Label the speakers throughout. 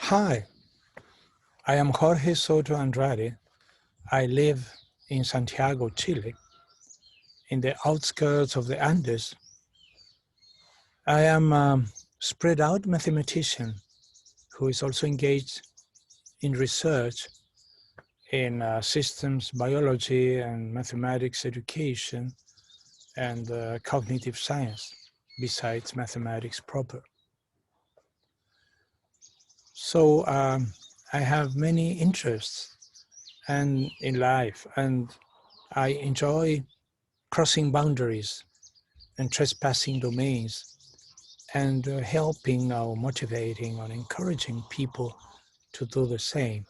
Speaker 1: Hi, I am Jorge Soto-Andrade. I live in Santiago, Chile, in the outskirts of the Andes. I am a spread out mathematician who is also engaged in research in systems biology and mathematics education and cognitive science, besides mathematics proper. So I have many interests in life, and I enjoy crossing boundaries and trespassing domains and helping or motivating or encouraging people to do the same.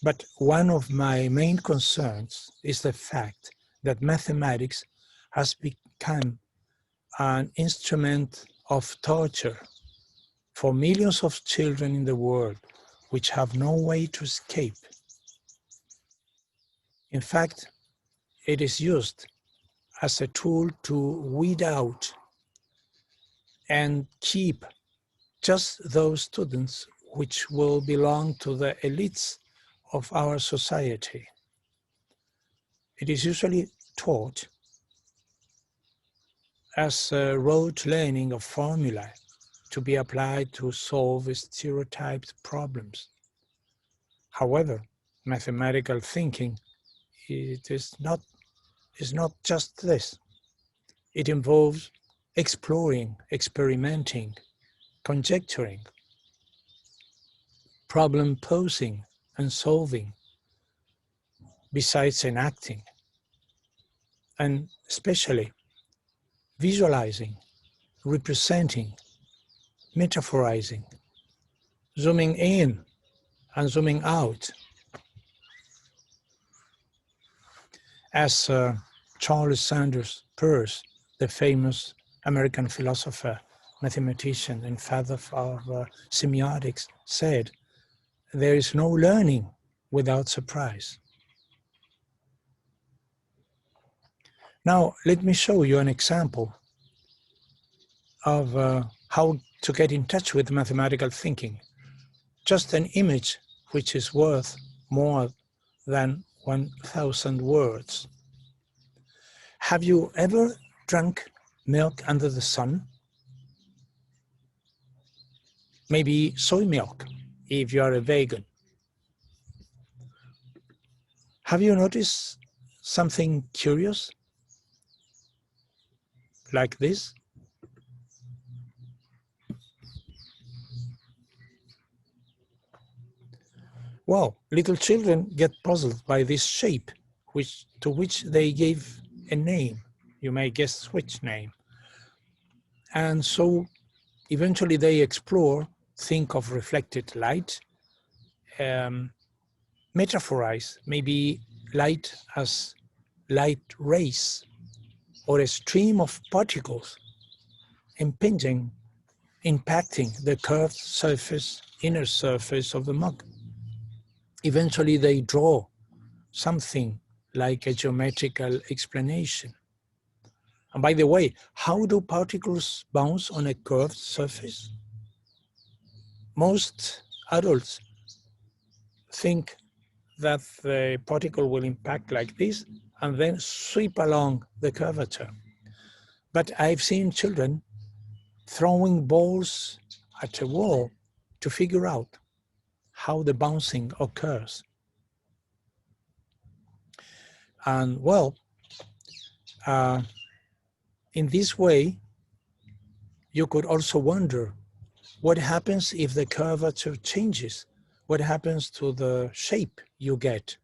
Speaker 1: But one of my main concerns is the fact that mathematics has become an instrument of torture for millions of children in the world which have no way to escape. In fact, it is used as a tool to weed out and keep just those students which will belong to the elites of our society. It is usually taught as a rote learning of formulae to be applied to solve stereotyped problems. However, mathematical thinking is not just this. It involves exploring, experimenting, conjecturing, problem posing and solving, besides enacting, and especially visualizing, representing, metaphorizing, zooming in and zooming out. As Charles Sanders Peirce, the famous American philosopher, mathematician, and father of semiotics, said, there is no learning without surprise. Now, let me show you an example of how to get in touch with mathematical thinking. Just an image which is worth more than 1,000 words. Have you ever drunk milk under the sun? Maybe soy milk, if you are a vegan. Have you noticed something curious? Like this? Well, little children get puzzled by this shape, to which they gave a name. You may guess which name. And so eventually they explore, think of reflected light, metaphorize maybe light as light rays or a stream of particles impinging, impacting the curved surface, inner surface of the mug. Eventually they draw something like a geometrical explanation. And by the way, how do particles bounce on a curved surface? Most adults think that the particle will impact like this and then sweep along the curvature. But I've seen children throwing balls at a wall to figure out how the bouncing occurs. And well, in this way, you could also wonder what happens if the curvature changes? What happens to the shape you get?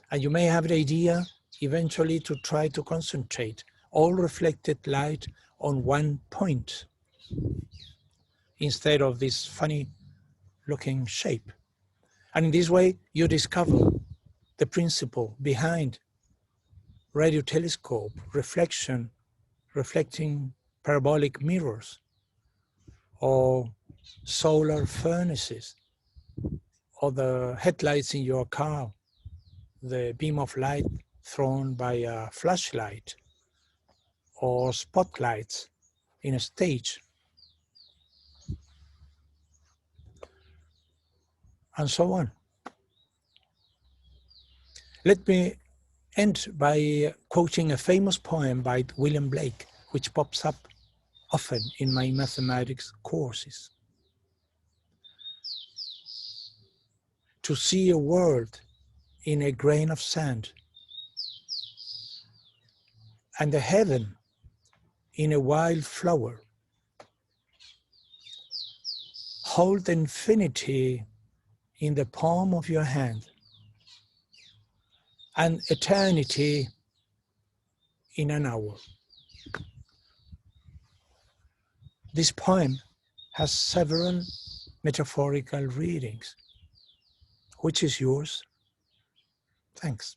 Speaker 1: And you may have the idea eventually to try to concentrate all reflected light on one point instead of this funny looking shape. And in this way, you discover the principle behind radio telescope, reflecting parabolic mirrors, or solar furnaces, or the headlights in your car, the beam of light thrown by a flashlight, or spotlights in a stage. and so on. Let me end by quoting a famous poem by William Blake, which pops up often in my mathematics courses. To see a world in a grain of sand, and a heaven in a wild flower. Hold infinity in the palm of your hand, and eternity in an hour. This poem has several metaphorical readings. Which is yours? Thanks.